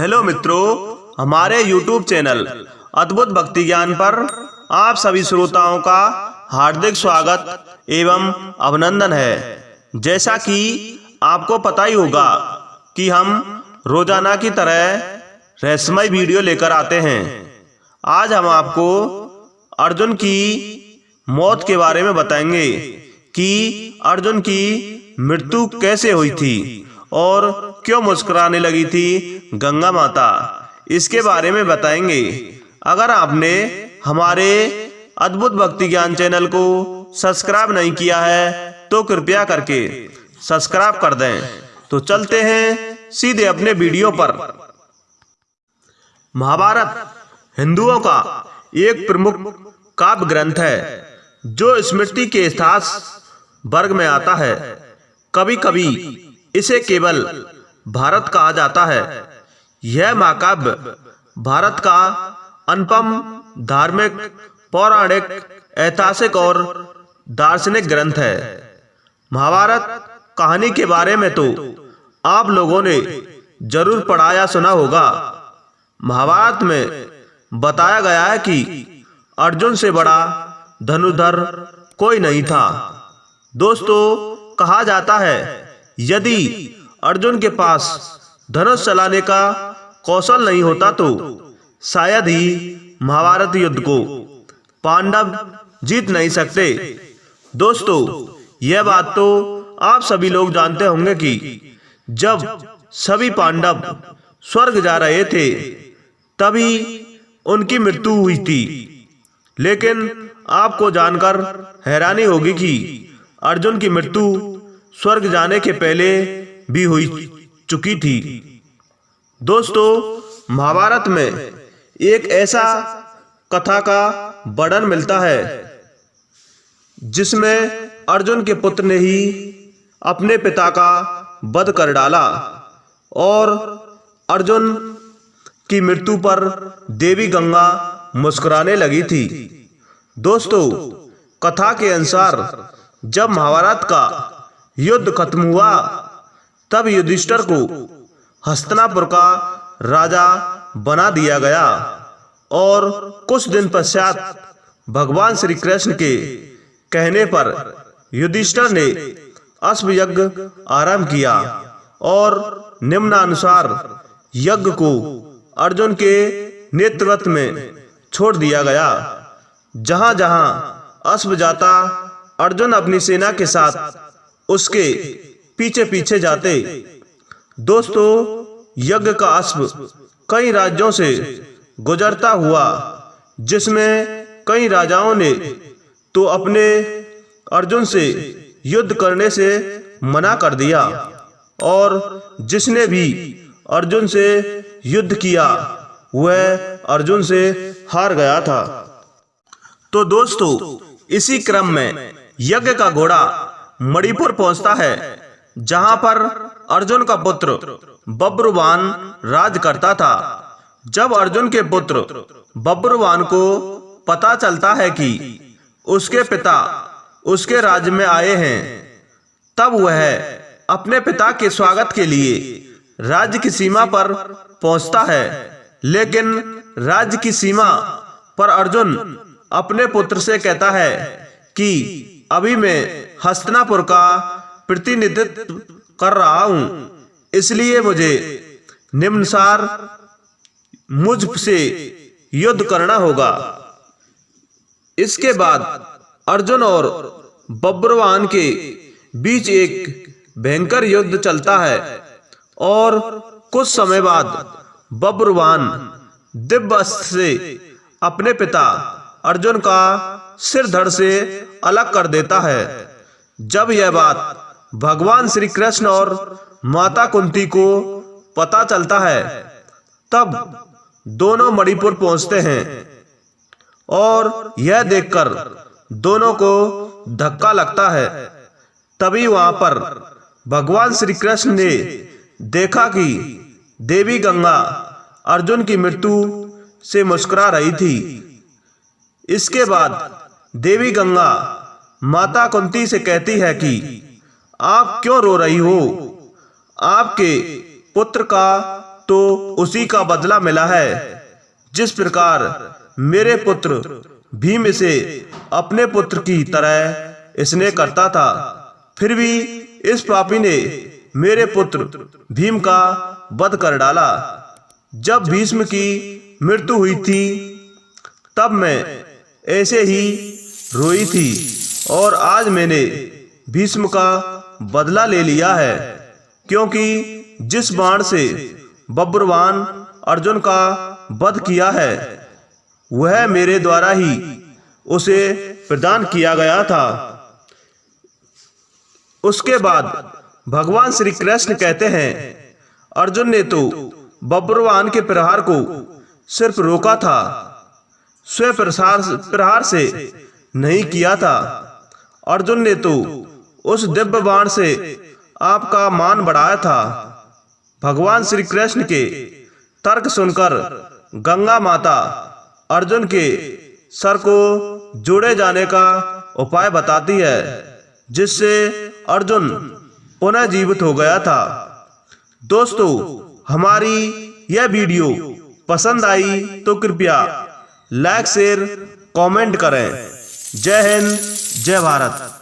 Hello मित्रों, हमारे YouTube channel अद्भुत भक्ति ज्ञान पर आप सभी श्रोताओं का हार्दिक स्वागत एवं अभिनंदन है। जैसा कि आपको पता ही होगा कि हम रोजाना की तरह रहस्यमय वीडियो लेकर आते हैं। आज हम आपको अर्जुन की मौत के बारे में बताएंगे कि अर्जुन की मृत्यु कैसे हुई थी और क्यों मुस्कुराने लगी थी गंगा माता, इसके बारे में बताएंगे। अगर आपने हमारे अद्भुत भक्ति ज्ञान चैनल को सब्सक्राइब नहीं किया है तो कृपया करके सब्सक्राइब कर दें। तो चलते हैं सीधे अपने वीडियो पर। महाभारत हिंदुओं का एक प्रमुख काव्य ग्रंथ है जो स्मृति के इतिहास वर्ग में आता है। कभी कभी इसे केवल भारत कहा जाता है। यह महाकाव्य भारत का अनुपम धार्मिक, पौराणिक, ऐतिहासिक और दार्शनिक ग्रंथ है। महाभारत कहानी के बारे में तो आप लोगों ने जरूर पढ़ा या सुना होगा। महाभारत में बताया गया है कि अर्जुन से बड़ा धनुर्धर कोई नहीं था। दोस्तों, कहा जाता है यदि अर्जुन के पास धनुष चलाने का कौशल नहीं होता तो शायद ही महाभारत युद्ध को पांडव जीत नहीं सकते। दोस्तों, यह बात तो आप सभी लोग जानते होंगे कि जब सभी पांडव स्वर्ग जा रहे थे तभी उनकी मृत्यु हुई थी। लेकिन आपको जानकर हैरानी होगी कि अर्जुन की मृत्यु स्वर्ग जाने के पहले भी हुई चुकी थी। दोस्तों, महाभारत में एक ऐसा कथा का वर्णन मिलता है जिसमें अर्जुन के पुत्र ने ही अपने पिता का वध कर डाला और अर्जुन की मृत्यु पर देवी गंगा मुस्कुराने लगी थी। दोस्तों, कथा के अनुसार जब महाभारत का युद्ध खत्म हुआ तब युधिष्ठिर को हस्तिनापुर का राजा बना दिया गया और कुछ दिन पश्चात भगवान श्री कृष्ण के कहने पर युधिष्ठिर ने अश्व यज्ञ आरंभ किया और निम्नानुसार यज्ञ को अर्जुन के नेतृत्व में छोड़ दिया गया। जहां जहां अश्व जाता अर्जुन अपनी सेना के साथ उसके पीछे पीछे जाते। दोस्तों, यज्ञ का अश्व कई राज्यों से गुजरता हुआ, जिसमें कई राजाओं ने तो अपने अर्जुन से युद्ध करने से मना कर दिया और जिसने भी अर्जुन से युद्ध किया वह अर्जुन से हार गया था। तो दोस्तों, इसी क्रम में यज्ञ का घोड़ा मणिपुर पहुंचता है जहां पर अर्जुन का पुत्र बब्रुवान राज करता था। जब अर्जुन के पुत्र बब्रुवान को पता चलता है कि उसके पिता उसके राज्य में आए हैं तब वह अपने पिता के स्वागत के लिए राज्य की सीमा पर पहुंचता है। लेकिन राज्य की सीमा पर अर्जुन अपने पुत्र से कहता है कि अभी मैं हस्तिनापुर का प्रतिनिधित्व कर रहा हूं, इसलिए मुझे निम्नानुसार मुझसे युद्ध करना होगा। इसके बाद अर्जुन और बब्रुवान के बीच एक भयंकर युद्ध चलता है और कुछ समय बाद बब्रुवान दिव्य अस्त्र से अपने पिता अर्जुन का सिर धड़ से अलग कर देता है। जब यह बात भगवान श्री कृष्ण और माता कुंती को पता चलता है तब दोनों मणिपुर पहुंचते हैं और यह देखकर दोनों को धक्का लगता है। तभी वहां पर भगवान श्री कृष्ण ने देखा कि देवी गंगा अर्जुन की मृत्यु से मुस्कुरा रही थी। इसके बाद देवी गंगा माता कुंती से कहती है कि आप क्यों रो रही हो? आपके पुत्र का तो उसी का बदला मिला है। जिस प्रकार मेरे पुत्र भीम इसे अपने पुत्र की तरह स्नेह करता था, फिर भी इस पापी ने मेरे पुत्र भीम का वध कर डाला। जब भीष्म की मृत्यु हुई थी तब मैं ऐसे ही रोई थी, और आज मैंने भीष्म का बदला ले लिया है, क्योंकि जिस बाण से बब्रुवान अर्जुन का वध किया है वह मेरे द्वारा ही उसे प्रदान किया गया था। उसके बाद भगवान श्री कृष्ण कहते हैं, अर्जुन ने तो बब्रुवान के प्रहार को सिर्फ रोका था, स्व प्रहार से नहीं किया था। अर्जुन ने तो उस दिव्य बाण से आपका मान बढ़ाया था। भगवान श्री कृष्ण के तर्क सुनकर गंगा माता अर्जुन के सर को जोड़े जाने का उपाय बताती है, जिससे अर्जुन पुनः जीवित हो गया था। दोस्तों, हमारी यह वीडियो पसंद आई तो कृपया लाइक शेयर कमेंट करें। जय हिंद, जय भारत।